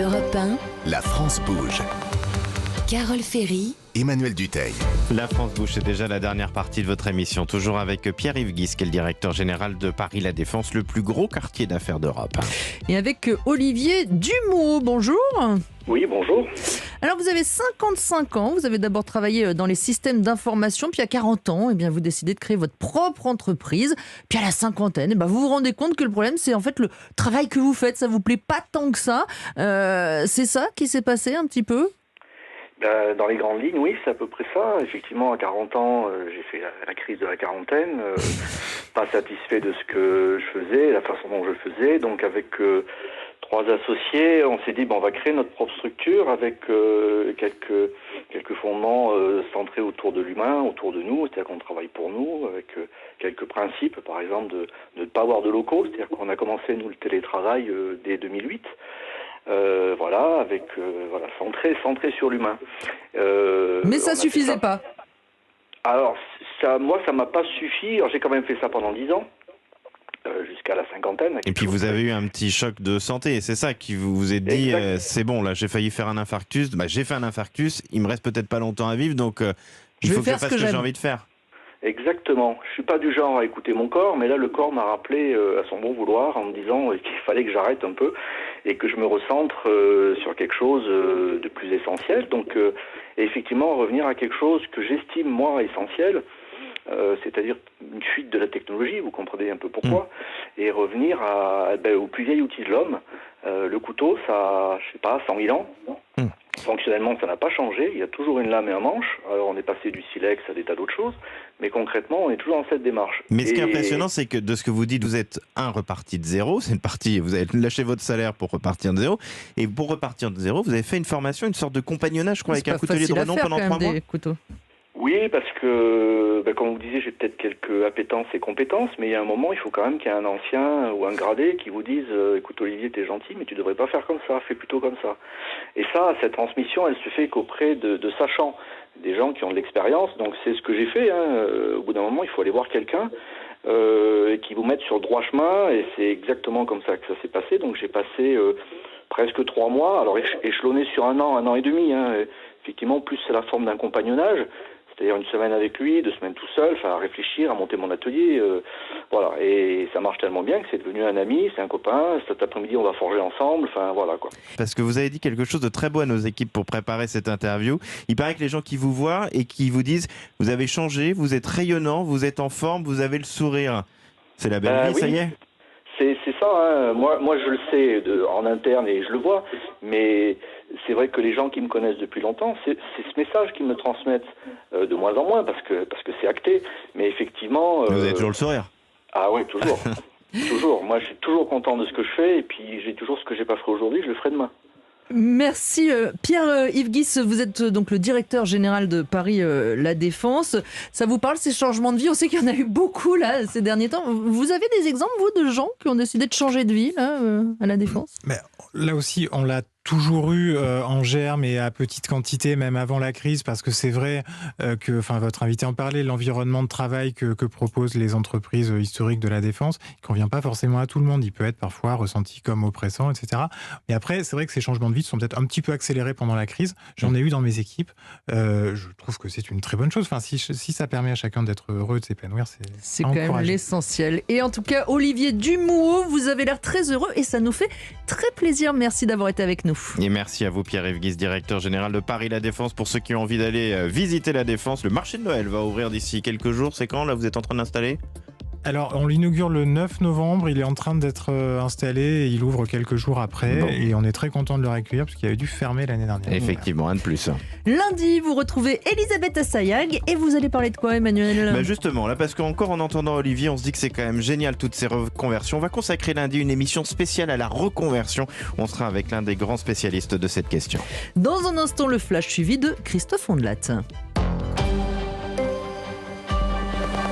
Europe 1, La France bouge. Carole Ferry, Emmanuel Dutheil. La France bouge, c'est déjà la dernière partie de votre émission. Toujours avec Pierre-Yves Guis, qui est le directeur général de Paris La Défense, le plus gros quartier d'affaires d'Europe. Et avec Olivier Dumaux, bonjour. Oui, bonjour. Alors vous avez 55 ans, vous avez d'abord travaillé dans les systèmes d'information, puis à 40 ans, vous décidez de créer votre propre entreprise. Puis à la cinquantaine, vous vous rendez compte que le problème, c'est en fait le travail que vous faites, ça vous plaît pas tant que ça. C'est ça qui s'est passé un petit peu ? Dans les grandes lignes, oui, c'est à peu près ça. Effectivement, à 40 ans, j'ai fait la crise de la quarantaine, pas satisfait de ce que je faisais, la façon dont je le faisais. Donc avec 3 associés, on s'est dit, on va créer notre propre structure avec quelques fondements centrés autour de l'humain, autour de nous, c'est-à-dire qu'on travaille pour nous, avec quelques principes, par exemple de ne pas avoir de locaux, c'est-à-dire qu'on a commencé, nous, le télétravail dès 2008. Centré sur l'humain. Mais ça suffisait pas. Alors, ça m'a pas suffi. Alors, j'ai quand même fait ça pendant 10 ans, jusqu'à la cinquantaine. Et puis vous avez eu un petit choc de santé, c'est ça qui vous êtes dit, c'est bon, là j'ai failli faire un infarctus, j'ai fait un infarctus, il me reste peut-être pas longtemps à vivre, donc il faut que je fasse ce que j'ai envie de faire. Exactement. Je suis pas du genre à écouter mon corps, mais là le corps m'a rappelé à son bon vouloir en me disant qu'il fallait que j'arrête un peu et que je me recentre sur quelque chose de plus essentiel. Donc effectivement revenir à quelque chose que j'estime moi essentiel, c'est-à-dire une fuite de la technologie, vous comprenez un peu pourquoi, et revenir au plus vieil outil de l'homme. Le couteau, ça, 100 000 ans. Fonctionnellement, ça n'a pas changé. Il y a toujours une lame et un manche. Alors, on est passé du silex à des tas d'autres choses. Mais concrètement, on est toujours dans cette démarche. Mais ce qui est impressionnant, c'est que de ce que vous dites, vous êtes reparti de zéro. C'est une partie, vous avez lâché votre salaire pour repartir de zéro. Et pour repartir de zéro, vous avez fait une formation, une sorte de compagnonnage, je crois, avec un coutelier de renom pendant 3 mois. Oui, parce que, comme vous disiez, j'ai peut-être quelques appétences et compétences, mais il y a un moment, il faut quand même qu'il y ait un ancien ou un gradé qui vous dise écoute Olivier, t'es gentil, mais tu devrais pas faire comme ça, fais plutôt comme ça. Et ça, cette transmission, elle se fait qu'auprès de sachants, des gens qui ont de l'expérience. Donc c'est ce que j'ai fait. Au bout d'un moment, il faut aller voir quelqu'un qui vous mette sur le droit chemin, et c'est exactement comme ça que ça s'est passé. Donc j'ai passé presque 3 mois, alors échelonné sur un an et demi. Effectivement, plus c'est la forme d'un compagnonnage. C'est-à-dire une semaine avec lui, 2 semaines tout seul, à réfléchir, à monter mon atelier, Et ça marche tellement bien que c'est devenu un ami, c'est un copain. Cet après-midi, on va forger ensemble, Parce que vous avez dit quelque chose de très beau à nos équipes pour préparer cette interview. Il paraît que les gens qui vous voient et qui vous disent « Vous avez changé, vous êtes rayonnant, vous êtes en forme, vous avez le sourire ». C'est la belle vie, oui. Ça y est. C'est ça, moi je le sais en interne et je le vois, mais c'est vrai que les gens qui me connaissent depuis longtemps, c'est ce message qu'ils me transmettent de moins en moins parce que c'est acté, mais effectivement... Vous avez toujours le sourire. Ah oui, toujours. Toujours. Moi je suis toujours content de ce que je fais et puis j'ai toujours ce que j'ai pas fait aujourd'hui, je le ferai demain. Merci Pierre-Yves Guis, vous êtes donc le directeur général de Paris La Défense. Ça vous parle ces changements de vie? On sait qu'il y en a eu beaucoup là ces derniers temps. Vous avez des exemples vous de gens qui ont décidé de changer de vie là, à La Défense? Mais là aussi, on l'a toujours eu en germe et à petite quantité, même avant la crise, parce que c'est vrai que, votre invité en parlait, l'environnement de travail que proposent les entreprises historiques de la défense, il ne convient pas forcément à tout le monde. Il peut être parfois ressenti comme oppressant, etc. Mais après, c'est vrai que ces changements de vie sont peut-être un petit peu accélérés pendant la crise. J'en ai eu dans mes équipes. Je trouve que c'est une très bonne chose. Si ça permet à chacun d'être heureux, de s'épanouir, c'est quand même l'essentiel. Et en tout cas, Olivier Dumaux, vous avez l'air très heureux et ça nous fait très plaisir. Merci d'avoir été avec nous. Et merci à vous Pierre-Yves Guis, directeur général de Paris La Défense. Pour ceux qui ont envie d'aller visiter La Défense, le marché de Noël va ouvrir d'ici quelques jours. C'est quand là vous êtes en train d'installer ? Alors, on l'inaugure le 9 novembre, il est en train d'être installé et il ouvre quelques jours après. Et on est très content de le accueillir parce qu'il avait dû fermer l'année dernière. Effectivement, un de plus. Lundi, vous retrouvez Elisabeth Assayag et vous allez parler de quoi, Emmanuel ? Justement, là, parce qu'encore en entendant Olivier, on se dit que c'est quand même génial toutes ces reconversions. On va consacrer lundi une émission spéciale à la reconversion. On sera avec l'un des grands spécialistes de cette question. Dans un instant, le flash suivi de Christophe Ondelat.